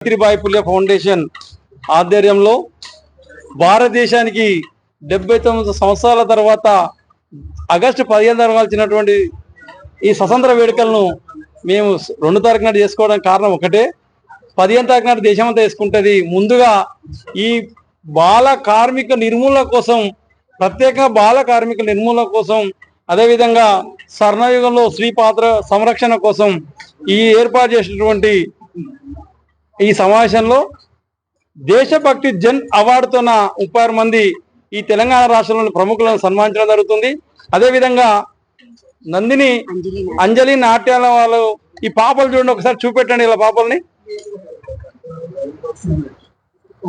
సావిత్రిబాయి పుల్లే foundation ఆధ్వర్యంలో భారతదేశానికి 79 సంవత్సరాల తర్వాత ఆగస్టు 15 జరగాల్సినటువంటి ఈ స్వతంత్ర వేడుకలను మేము 2 తారీఖు నాడు చేసుకోవడానికి కారణం ఒకటే. 15 తారీఖు నాడు దేశమంతా చేసుకుంటుంది. ముందుగా ఈ బాల కార్మిక నిర్మూలన కోసం, ప్రత్యేకంగా బాల కార్మిక నిర్మూలన కోసం, అదేవిధంగా స్వర్ణయుగంలో స్త్రీ పాత్ర సంరక్షణ కోసం ఈ ఏర్పాటు చేసినటువంటి ఈ సమావేశంలో దేశభక్తి జన్ అవార్డుతో 36 మంది ఈ తెలంగాణ రాష్ట్రంలోని ప్రముఖులను సన్మానించడం జరుగుతుంది. అదేవిధంగా నందిని అంజలి నాట్యాల వాళ్ళు ఈ పాపలు చూడండి, ఒకసారి చూపెట్టండి. ఇలా పాపల్ని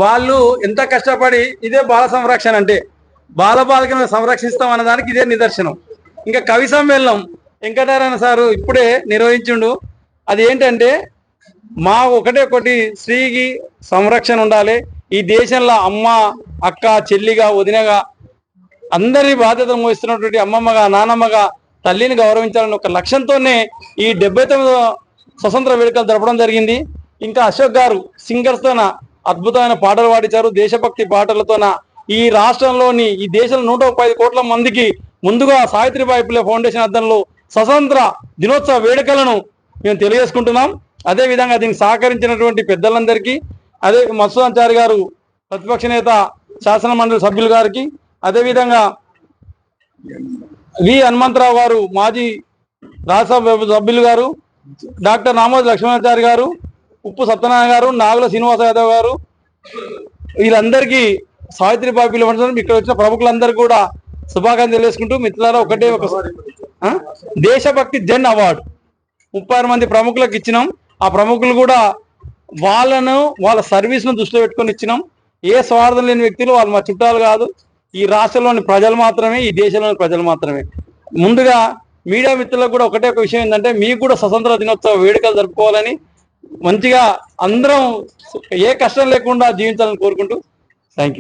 వాళ్ళు ఎంత కష్టపడి, ఇదే బాల సంరక్షణ అంటే బాలబాలికలను సంరక్షిస్తాం అన్న దానికి ఇదే నిదర్శనం. ఇంకా కవి సమ్మేళనం వెంకటనారాయణ సారు ఇప్పుడే నిర్వహించిండు. అది ఏంటంటే మా ఒకటి స్త్రీకి సంరక్షణ ఉండాలి, ఈ దేశంలో అమ్మ, అక్క, చెల్లిగా, వదినగా అందరి బాధ్యతలు మోస్తున్నటువంటి అమ్మమ్మగా, నానమ్మగా తల్లిని గౌరవించాలని ఒక లక్ష్యంతోనే ఈ 79వ స్వతంత్ర వేడుకలు జరపడం జరిగింది. ఇంకా అశోక్ గారు సింగర్స్తోన అద్భుతమైన పాటలు పాడించారు. దేశభక్తి పాటలతోన ఈ రాష్ట్రంలోని, ఈ దేశంలో 135 కోట్ల మందికి ముందుగా సావిత్రిబాయి పుల్లే ఫౌండేషన్ ఆధ్వర్యంలో స్వతంత్ర దినోత్సవ వేడుకలను మేము తెలియజేసుకుంటున్నాం. అదేవిధంగా దీనికి సహకరించినటువంటి పెద్దలందరికీ, అదే మత్స్యాచారి గారు ప్రతిపక్ష నేత, శాసన మండలి సభ్యులు గారికి, అదేవిధంగా వి హనుమంతరావు గారు మాజీ రాజ్యసభ సభ్యులు గారు, డాక్టర్ నామోజీ లక్ష్మణాచారి గారు, ఉప్పు సత్యనారాయణ గారు, నాగుల శ్రీనివాస యాదవ్ గారు, వీళ్ళందరికీ సావిత్రిబాయి పుల్లే ఫౌండేషన్ ఇక్కడ వచ్చిన ప్రముఖులందరికీ కూడా శుభాకాంక్షలు తెలియజేసుకుంటూ, మిత్రులారా ఒకటే దేశభక్తి జన్ అవార్డు 36 మంది ప్రముఖులకు ఇచ్చినాం. ఆ ప్రముఖులు కూడా వాళ్ళ సర్వీస్ను దృష్టిలో పెట్టుకొని ఇచ్చినాం. ఏ స్వార్థం లేని వ్యక్తులు వాళ్ళు మా చుట్టాలు కాదు, ఈ రాష్ట్రంలోని ప్రజలు మాత్రమే, ఈ దేశంలోని ప్రజలు మాత్రమే. ముందుగా మీడియా మిత్రులకు కూడా ఒకటే ఒక విషయం ఏంటంటే, మీకు కూడా స్వతంత్ర దినోత్సవ వేడుకలు జరుపుకోవాలని, మంచిగా అందరం ఏ కష్టం లేకుండా జీవించాలని కోరుకుంటూ థ్యాంక్ యూ.